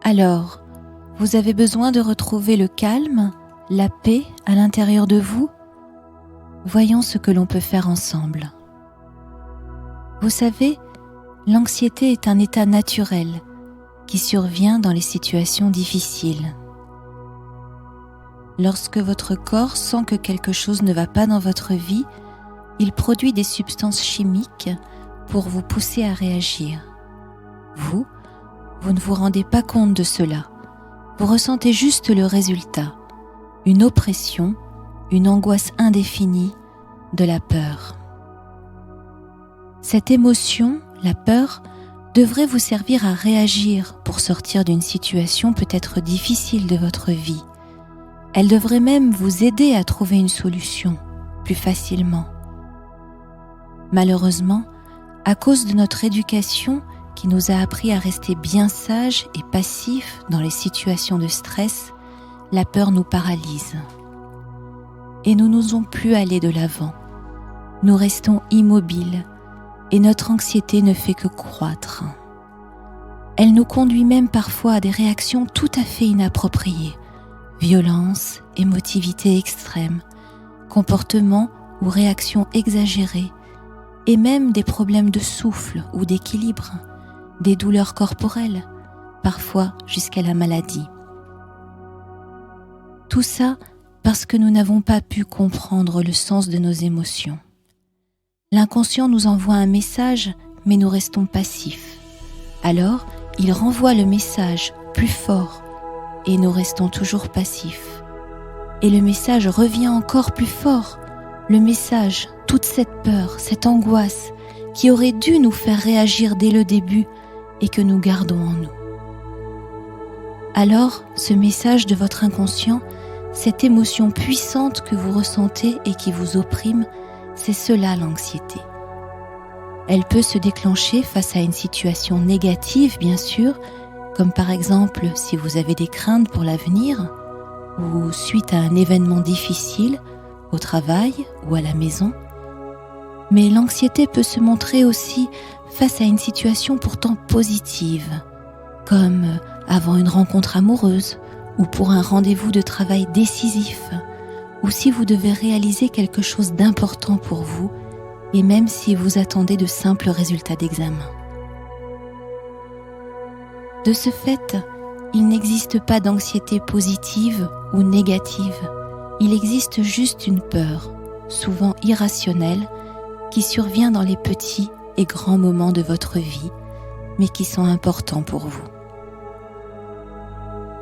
Alors, vous avez besoin de retrouver le calme, la paix à l'intérieur de vous? Voyons ce que l'on peut faire ensemble. Vous savez, l'anxiété est un état naturel qui survient dans les situations difficiles. Lorsque votre corps sent que quelque chose ne va pas dans votre vie, il produit des substances chimiques pour vous pousser à réagir. Vous ne vous rendez pas compte de cela. Vous ressentez juste le résultat, une oppression, une angoisse indéfinie, de la peur. Cette émotion, la peur, devrait vous servir à réagir pour sortir d'une situation peut-être difficile de votre vie. Elle devrait même vous aider à trouver une solution plus facilement. Malheureusement, à cause de notre éducation qui nous a appris à rester bien sages et passifs dans les situations de stress, la peur nous paralyse. Et nous n'osons plus aller de l'avant. Nous restons immobiles et notre anxiété ne fait que croître. Elle nous conduit même parfois à des réactions tout à fait inappropriées. Violence, émotivité extrême, comportements ou réactions exagérées, et même des problèmes de souffle ou d'équilibre, des douleurs corporelles, parfois jusqu'à la maladie. Tout ça parce que nous n'avons pas pu comprendre le sens de nos émotions. L'inconscient nous envoie un message, mais nous restons passifs. Alors, il renvoie le message plus fort, et nous restons toujours passifs. Et le message revient encore plus fort. Le message, toute cette peur, cette angoisse, qui aurait dû nous faire réagir dès le début et que nous gardons en nous. Alors, ce message de votre inconscient, cette émotion puissante que vous ressentez et qui vous opprime, c'est cela l'anxiété. Elle peut se déclencher face à une situation négative, bien sûr, comme par exemple si vous avez des craintes pour l'avenir ou suite à un événement difficile au travail ou à la maison. Mais l'anxiété peut se montrer aussi face à une situation pourtant positive, comme avant une rencontre amoureuse ou pour un rendez-vous de travail décisif, ou si vous devez réaliser quelque chose d'important pour vous, et même si vous attendez de simples résultats d'examen. De ce fait, il n'existe pas d'anxiété positive ou négative. Il existe juste une peur, souvent irrationnelle, qui survient dans les petits et grands moments de votre vie, mais qui sont importants pour vous.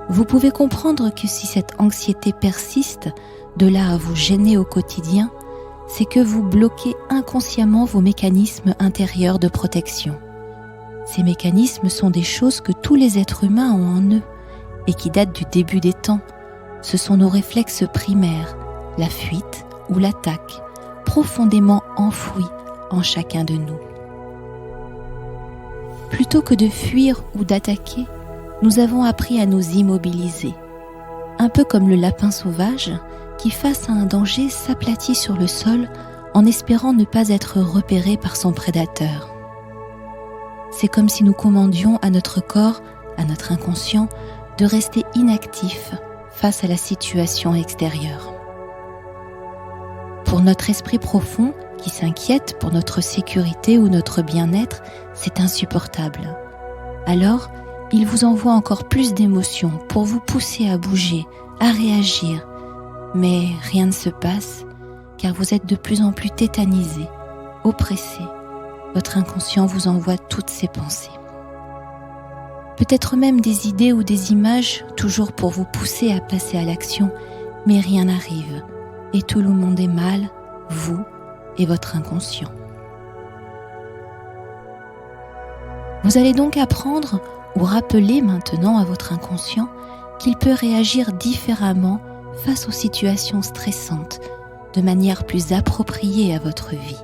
Vous pouvez comprendre que si cette anxiété persiste, de là à vous gêner au quotidien, c'est que vous bloquez inconsciemment vos mécanismes intérieurs de protection. Ces mécanismes sont des choses que tous les êtres humains ont en eux et qui datent du début des temps. Ce sont nos réflexes primaires, la fuite ou l'attaque, profondément enfouis en chacun de nous. Plutôt que de fuir ou d'attaquer, nous avons appris à nous immobiliser. Un peu comme le lapin sauvage qui, face à un danger, s'aplatit sur le sol en espérant ne pas être repéré par son prédateur. C'est comme si nous commandions à notre corps, à notre inconscient, de rester inactif face à la situation extérieure. Pour notre esprit profond, qui s'inquiète pour notre sécurité ou notre bien-être, c'est insupportable. Alors, il vous envoie encore plus d'émotions pour vous pousser à bouger, à réagir. Mais rien ne se passe, car vous êtes de plus en plus tétanisé, oppressé. Votre inconscient vous envoie toutes ses pensées. Peut-être même des idées ou des images, toujours pour vous pousser à passer à l'action, mais rien n'arrive, et tout le monde est mal, vous et votre inconscient. Vous allez donc apprendre ou rappeler maintenant à votre inconscient qu'il peut réagir différemment face aux situations stressantes, de manière plus appropriée à votre vie.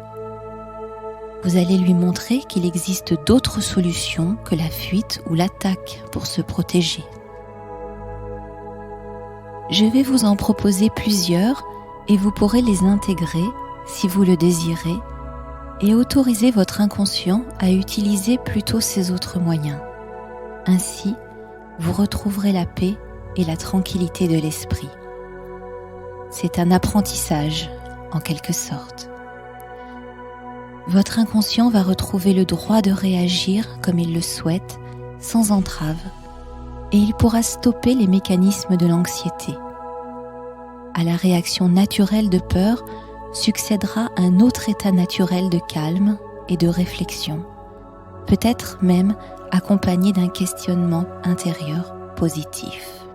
Vous allez lui montrer qu'il existe d'autres solutions que la fuite ou l'attaque pour se protéger. Je vais vous en proposer plusieurs et vous pourrez les intégrer si vous le désirez et autoriser votre inconscient à utiliser plutôt ces autres moyens. Ainsi, vous retrouverez la paix et la tranquillité de l'esprit. C'est un apprentissage, en quelque sorte. Votre inconscient va retrouver le droit de réagir comme il le souhaite, sans entrave, et il pourra stopper les mécanismes de l'anxiété. À la réaction naturelle de peur succédera un autre état naturel de calme et de réflexion, peut-être même accompagné d'un questionnement intérieur positif.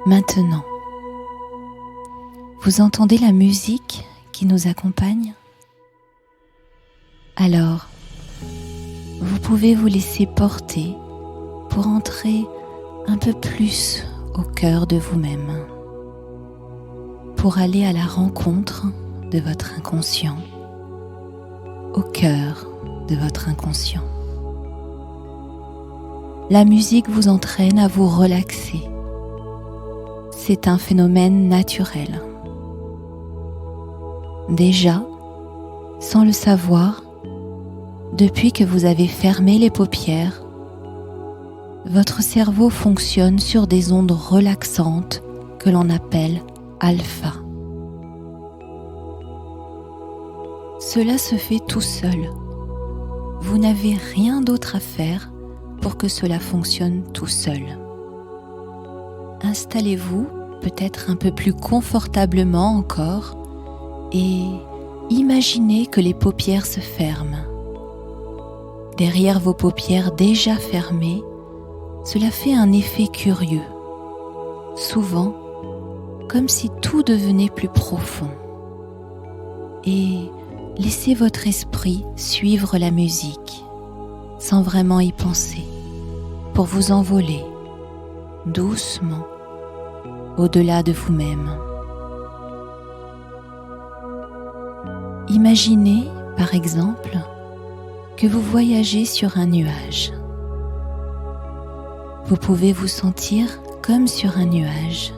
Maintenant, vous entendez la musique qui nous accompagne ? Alors, vous pouvez vous laisser porter pour entrer un peu plus au cœur de vous-même, pour aller à la rencontre de votre inconscient, au cœur de votre inconscient. La musique vous entraîne à vous relaxer. C'est un phénomène naturel. Déjà, sans le savoir, depuis que vous avez fermé les paupières, votre cerveau fonctionne sur des ondes relaxantes que l'on appelle alpha. Cela se fait tout seul. Vous n'avez rien d'autre à faire pour que cela fonctionne tout seul. Installez-vous peut-être un peu plus confortablement encore et imaginez que les paupières se ferment. Derrière vos paupières déjà fermées, cela fait un effet curieux, souvent comme si tout devenait plus profond. Et laissez votre esprit suivre la musique, sans vraiment y penser, pour vous envoler doucement au-delà de vous-même. Imaginez, par exemple, que vous voyagez sur un nuage. Vous pouvez vous sentir comme sur un nuage,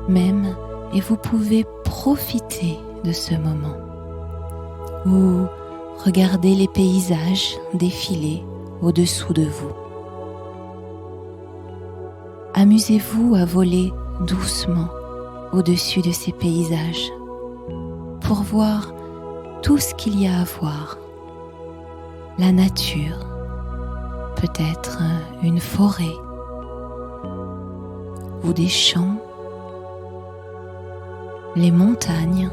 même, et vous pouvez profiter de ce moment. Ou regardez les paysages défiler au-dessous de vous. Amusez-vous à voler doucement au-dessus de ces paysages pour voir tout ce qu'il y a à voir. La nature, peut-être une forêt ou des champs, les montagnes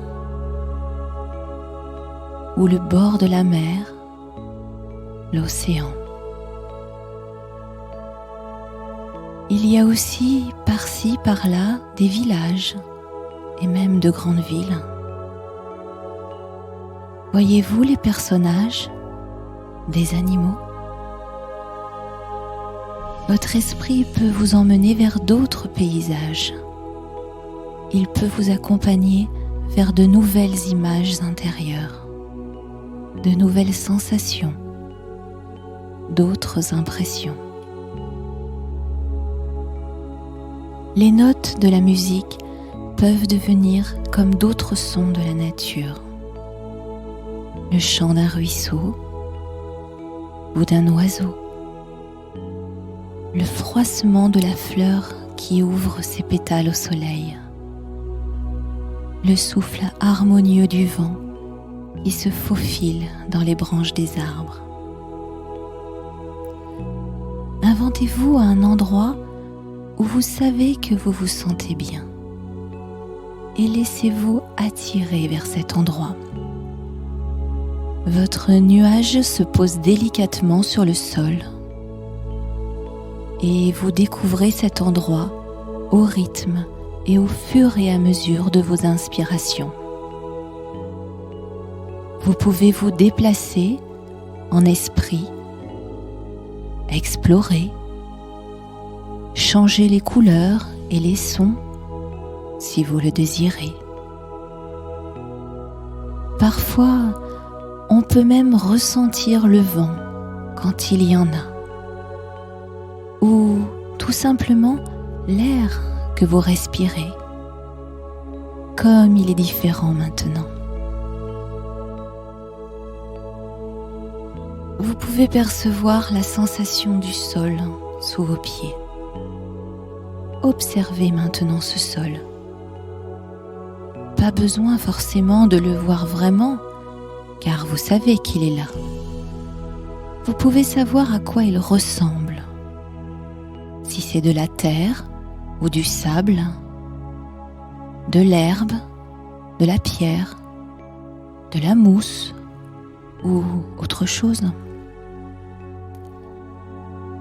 ou le bord de la mer, l'océan. Il y a aussi par-ci, par-là des villages et même de grandes villes. Voyez-vous les personnages, des animaux ? Votre esprit peut vous emmener vers d'autres paysages. Il peut vous accompagner vers de nouvelles images intérieures, de nouvelles sensations, d'autres impressions. Les notes de la musique peuvent devenir comme d'autres sons de la nature. Le chant d'un ruisseau ou d'un oiseau. Le froissement de la fleur qui ouvre ses pétales au soleil. Le souffle harmonieux du vent qui se faufile dans les branches des arbres. Inventez-vous un endroit où vous savez que vous vous sentez bien et laissez-vous attirer vers cet endroit. Votre nuage se pose délicatement sur le sol et vous découvrez cet endroit au rythme et au fur et à mesure de vos inspirations. Vous pouvez vous déplacer en esprit, explorer, changer les couleurs et les sons si vous le désirez. Parfois, on peut même ressentir le vent quand il y en a, ou tout simplement l'air que vous respirez, comme il est différent maintenant. Vous pouvez percevoir la sensation du sol sous vos pieds. Observez maintenant ce sol. Pas besoin forcément de le voir vraiment, car vous savez qu'il est là. Vous pouvez savoir à quoi il ressemble. Si c'est de la terre ou du sable, de l'herbe, de la pierre, de la mousse ou autre chose.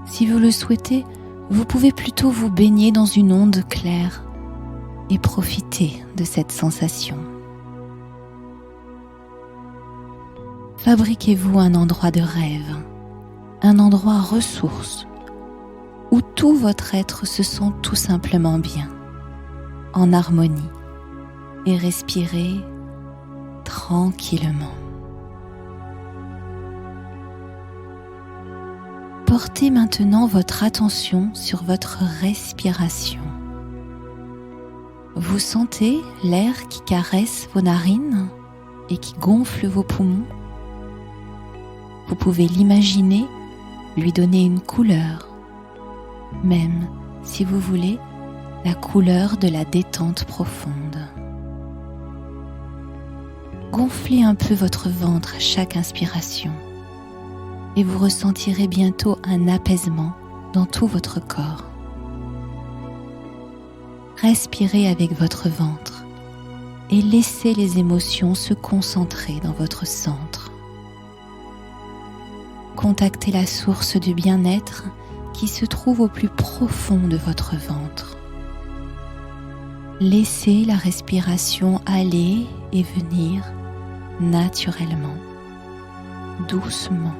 Si vous le souhaitez, vous pouvez plutôt vous baigner dans une onde claire et profiter de cette sensation. Fabriquez-vous un endroit de rêve, un endroit ressource, où tout votre être se sent tout simplement bien, en harmonie, et respirez tranquillement. Portez maintenant votre attention sur votre respiration. Vous sentez l'air qui caresse vos narines et qui gonfle vos poumons? Vous pouvez l'imaginer, lui donner une couleur, même si vous voulez la couleur de la détente profonde. Gonflez un peu votre ventre à chaque inspiration et vous ressentirez bientôt un apaisement dans tout votre corps. Respirez avec votre ventre et laissez les émotions se concentrer dans votre centre. Contactez la source du bien-être qui se trouve au plus profond de votre ventre. Laissez la respiration aller et venir naturellement, doucement,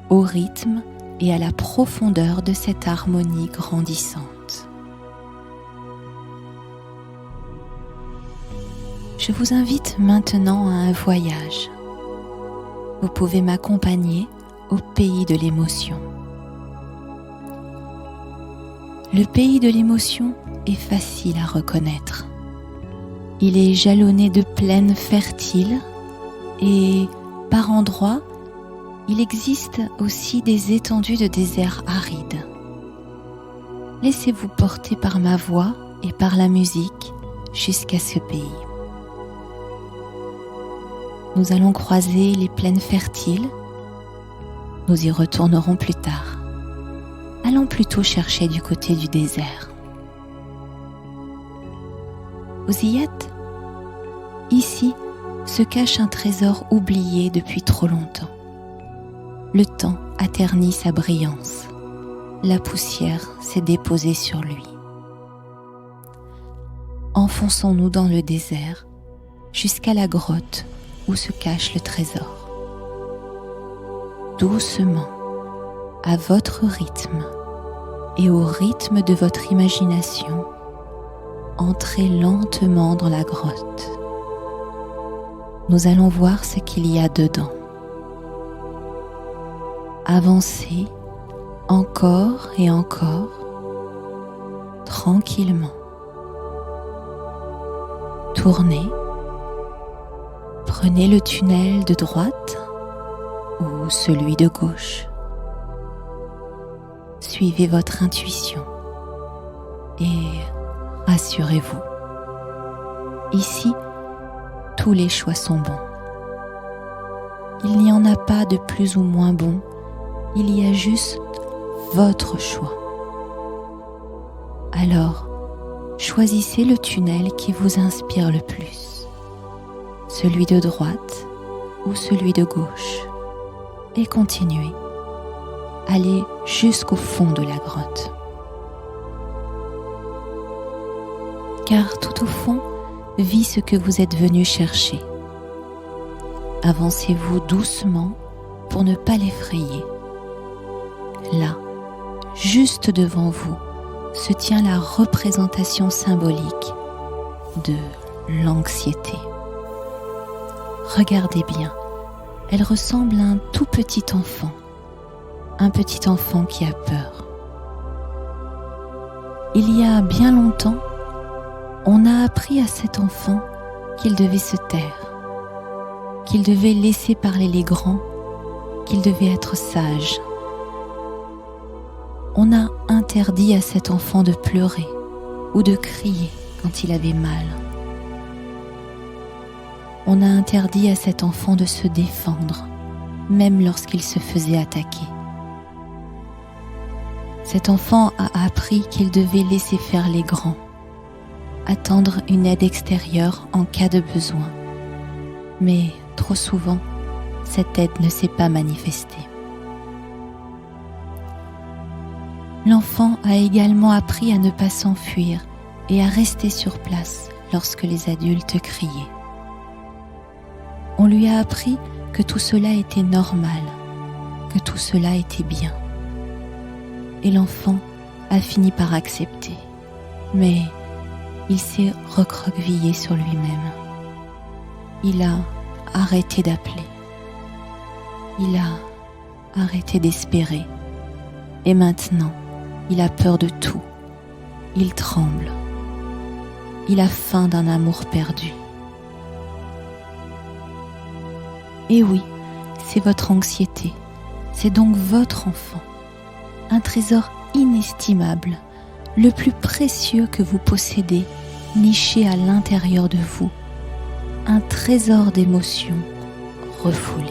au rythme et à la profondeur de cette harmonie grandissante. Je vous invite maintenant à un voyage. Vous pouvez m'accompagner au pays de l'émotion. Le pays de l'émotion est facile à reconnaître. Il est jalonné de plaines fertiles et, par endroits, il existe aussi des étendues de déserts arides. Laissez-vous porter par ma voix et par la musique jusqu'à ce pays. Nous allons croiser les plaines fertiles. Nous y retournerons plus tard. Allons plutôt chercher du côté du désert. Vous y êtes? Ici se cache un trésor oublié depuis trop longtemps. Le temps a terni sa brillance. La poussière s'est déposée sur lui. Enfonçons-nous dans le désert jusqu'à la grotte où se cache le trésor. Doucement, à votre rythme et au rythme de votre imagination, entrez lentement dans la grotte. Nous allons voir ce qu'il y a dedans. Avancez encore et encore, tranquillement. Tournez. Prenez le tunnel de droite ou celui de gauche. Suivez votre intuition et rassurez-vous. Ici, tous les choix sont bons. Il n'y en a pas de plus ou moins bon, il y a juste votre choix. Alors, choisissez le tunnel qui vous inspire le plus, celui de droite ou celui de gauche, et continuez. Allez jusqu'au fond de la grotte. Car tout au fond vit ce que vous êtes venu chercher. Avancez-vous doucement pour ne pas l'effrayer. Là, juste devant vous, se tient la représentation symbolique de l'anxiété. Regardez bien, elle ressemble à un tout petit enfant qui a peur. Il y a bien longtemps, on a appris à cet enfant qu'il devait se taire, qu'il devait laisser parler les grands qu'il devait être sage. On a interdit à cet enfant de pleurer ou de crier quand il avait mal. On a interdit à cet enfant de se défendre, même lorsqu'il se faisait attaquer. Cet enfant a appris qu'il devait laisser faire les grands, attendre une aide extérieure en cas de besoin. Mais trop souvent, cette aide ne s'est pas manifestée. L'enfant a également appris à ne pas s'enfuir et à rester sur place lorsque les adultes criaient. On lui a appris que tout cela était normal, que tout cela était bien. Et l'enfant a fini par accepter, mais il s'est recroquevillé sur lui-même. Il a arrêté d'appeler. Il a arrêté d'espérer. Et maintenant, il a peur de tout. Il tremble. Il a faim d'un amour perdu. Et oui, c'est votre anxiété. C'est donc votre enfant. Un trésor inestimable, le plus précieux que vous possédez, niché à l'intérieur de vous. Un trésor d'émotions refoulées.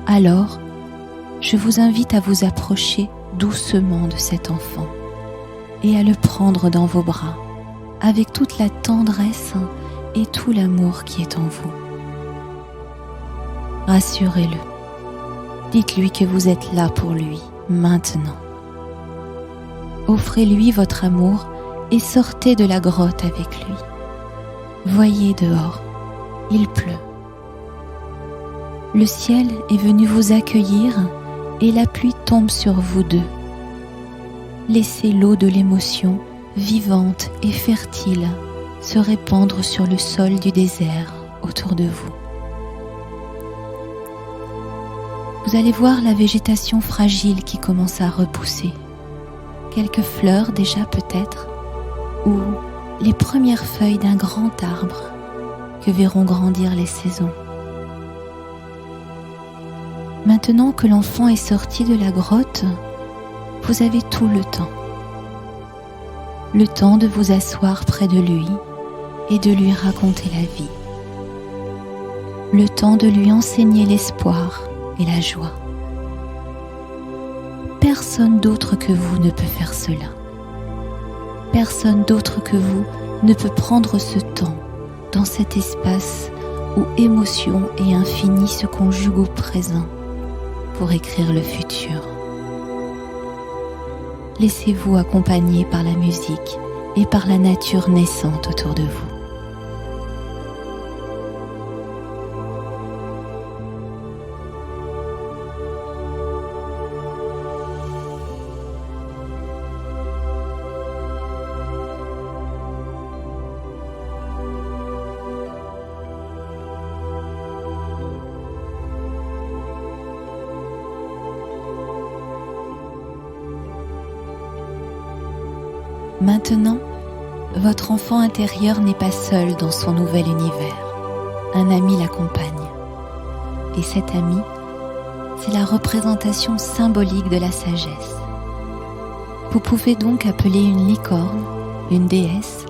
Alors, je vous invite à vous approcher doucement de cet enfant et à le prendre dans vos bras avec toute la tendresse et tout l'amour qui est en vous. Rassurez-le. Dites-lui que vous êtes là pour lui, maintenant. Offrez-lui votre amour et sortez de la grotte avec lui. Voyez dehors, il pleut. Le ciel est venu vous accueillir et la pluie tombe sur vous deux. Laissez l'eau de l'émotion, vivante et fertile, se répandre sur le sol du désert autour de vous. Vous allez voir la végétation fragile qui commence à repousser. Quelques fleurs déjà peut-être, ou les premières feuilles d'un grand arbre que verront grandir les saisons. Maintenant que l'enfant est sorti de la grotte, vous avez tout le temps. Le temps de vous asseoir près de lui et de lui raconter la vie. Le temps de lui enseigner l'espoir et la joie. Personne d'autre que vous ne peut faire cela. Personne d'autre que vous ne peut prendre ce temps dans cet espace où émotion et infini se conjuguent au présent pour écrire le futur. Laissez-vous accompagner par la musique et par la nature naissante autour de vous. Maintenant, votre enfant intérieur n'est pas seul dans son nouvel univers. Un ami l'accompagne. Et cet ami, c'est la représentation symbolique de la sagesse. Vous pouvez donc appeler une licorne, une déesse,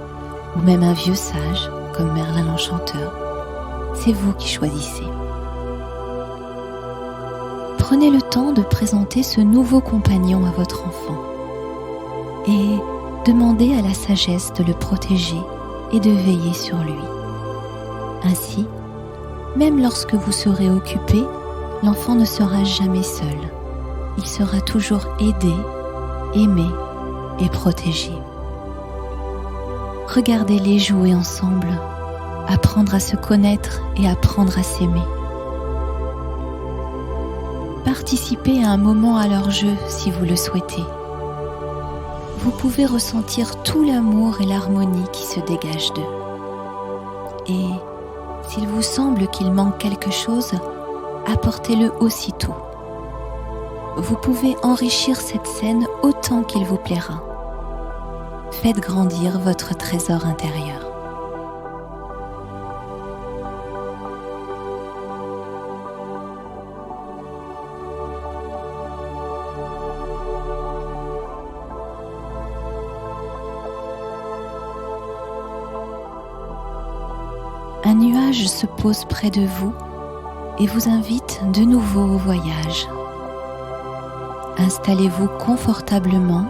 ou même un vieux sage, comme Merlin l'Enchanteur. C'est vous qui choisissez. Prenez le temps de présenter ce nouveau compagnon à votre enfant. Et demandez à la sagesse de le protéger et de veiller sur lui. Ainsi, même lorsque vous serez occupé, l'enfant ne sera jamais seul. Il sera toujours aidé, aimé et protégé. Regardez-les jouer ensemble, apprendre à se connaître et apprendre à s'aimer. Participez à un moment à leur jeu si vous le souhaitez. Vous pouvez ressentir tout l'amour et l'harmonie qui se dégagent d'eux. Et s'il vous semble qu'il manque quelque chose, apportez-le aussitôt. Vous pouvez enrichir cette scène autant qu'il vous plaira. Faites grandir votre trésor intérieur. nuage se pose près de vous et vous invite de nouveau au voyage. Installez-vous confortablement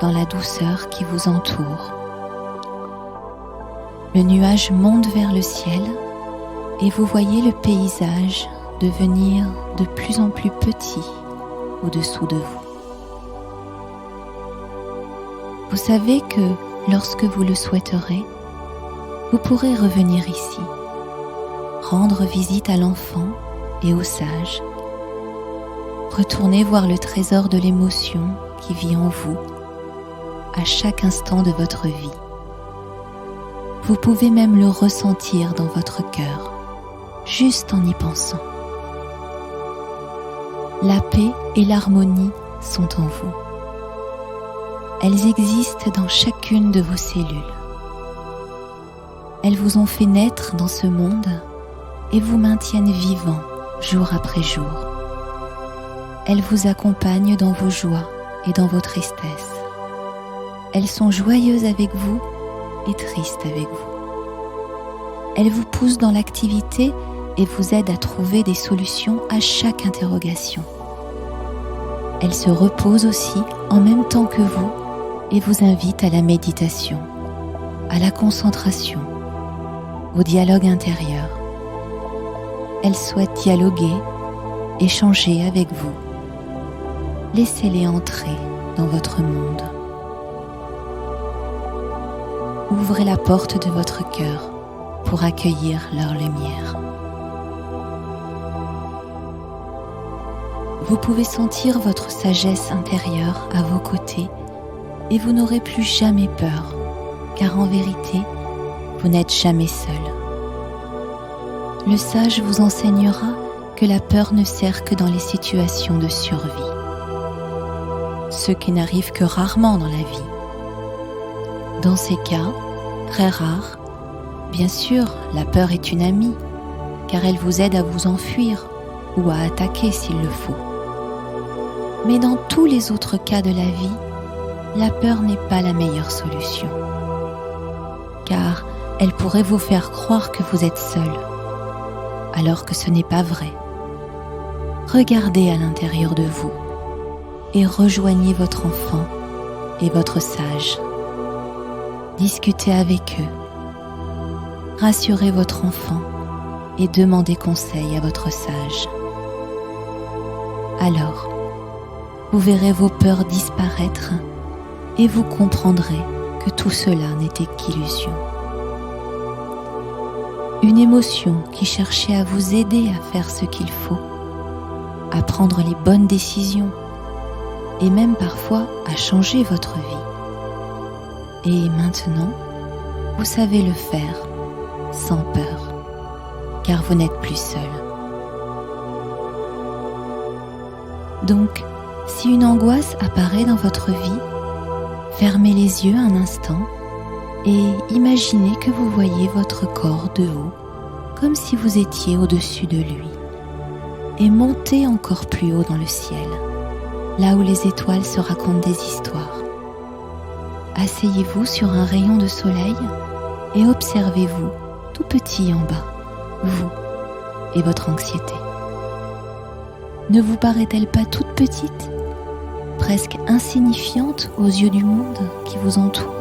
dans la douceur qui vous entoure. Le nuage monte vers le ciel et vous voyez le paysage devenir de plus en plus petit au-dessous de vous. Vous savez que lorsque vous le souhaiterez, vous pourrez revenir ici, rendre visite à l'enfant et aux sages, retourner voir le trésor de l'émotion qui vit en vous à chaque instant de votre vie. Vous pouvez même le ressentir dans votre cœur, juste en y pensant. La paix et l'harmonie sont en vous. Elles existent dans chacune de vos cellules. Elles vous ont fait naître dans ce monde et vous maintiennent vivant jour après jour. Elles vous accompagnent dans vos joies et dans vos tristesses. Elles sont joyeuses avec vous et tristes avec vous. Elles vous poussent dans l'activité et vous aident à trouver des solutions à chaque interrogation. Elles se reposent aussi en même temps que vous et vous invitent à la méditation, à la concentration, au dialogue intérieur. Elles souhaitent dialoguer, échanger avec vous. Laissez-les entrer dans votre monde. Ouvrez la porte de votre cœur pour accueillir leur lumière. Vous pouvez sentir votre sagesse intérieure à vos côtés et vous n'aurez plus jamais peur, car en vérité, vous n'êtes jamais seul. Le sage vous enseignera que la peur ne sert que dans les situations de survie, ce qui n'arrive que rarement dans la vie. Dans ces cas, très rares, bien sûr, la peur est une amie, car elle vous aide à vous enfuir ou à attaquer s'il le faut. Mais dans tous les autres cas de la vie, la peur n'est pas la meilleure solution, car elle pourrait vous faire croire que vous êtes seul, alors que ce n'est pas vrai. Regardez à l'intérieur de vous et rejoignez votre enfant et votre sage. Discutez avec eux, rassurez votre enfant et demandez conseil à votre sage. Alors, vous verrez vos peurs disparaître et vous comprendrez que tout cela n'était qu'illusion. Une émotion qui cherchait à vous aider à faire ce qu'il faut, à prendre les bonnes décisions et même parfois à changer votre vie. Et maintenant, vous savez le faire sans peur, car vous n'êtes plus seul. Donc, si une angoisse apparaît dans votre vie, fermez les yeux un instant et imaginez que vous voyez votre corps de haut, comme si vous étiez au-dessus de lui, et montez encore plus haut dans le ciel, là où les étoiles se racontent des histoires. Asseyez-vous sur un rayon de soleil et observez-vous tout petit en bas, vous et votre anxiété. Ne vous paraît-elle pas toute petite, presque insignifiante aux yeux du monde qui vous entoure,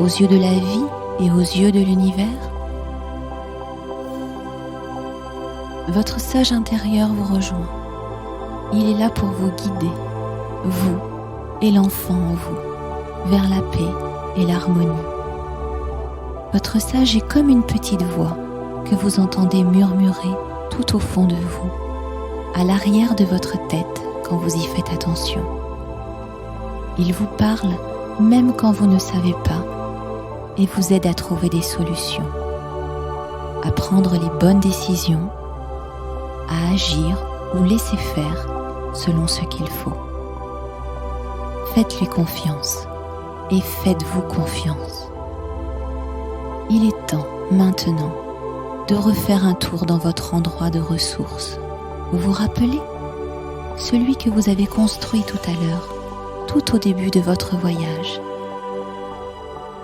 aux yeux de la vie et aux yeux de l'univers? Votre sage intérieur vous rejoint. Il est là pour vous guider, vous et l'enfant en vous, vers la paix et l'harmonie. Votre sage est comme une petite voix que vous entendez murmurer tout au fond de vous, à l'arrière de votre tête quand vous y faites attention. Il vous parle même quand vous ne savez pas et vous aide à trouver des solutions, à prendre les bonnes décisions, à agir ou laisser faire selon ce qu'il faut. Faites-lui confiance et faites-vous confiance. Il est temps maintenant de refaire un tour dans votre endroit de ressources. Vous vous rappelez? Celui que vous avez construit tout à l'heure, tout au début de votre voyage.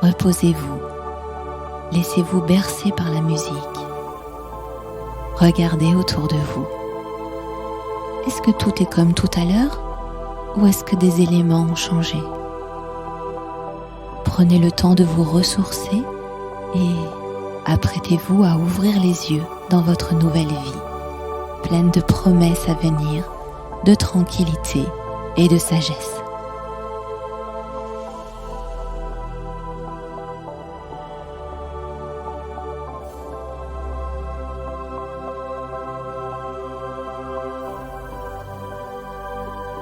Reposez-vous Laissez-vous bercer par la musique. Regardez autour de vous. Est-ce que tout est comme tout à l'heure ou est-ce que des éléments ont changé? Prenez le temps de vous ressourcer et apprêtez-vous à ouvrir les yeux dans votre nouvelle vie, pleine de promesses à venir, de tranquillité et de sagesse.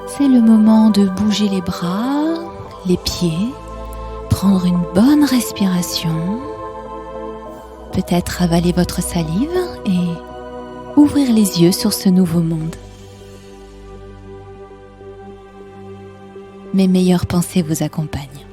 C'est le moment de bouger les bras, les pieds, prendre une bonne respiration, peut-être avaler votre salive et ouvrir les yeux sur ce nouveau monde. Mes meilleures pensées vous accompagnent.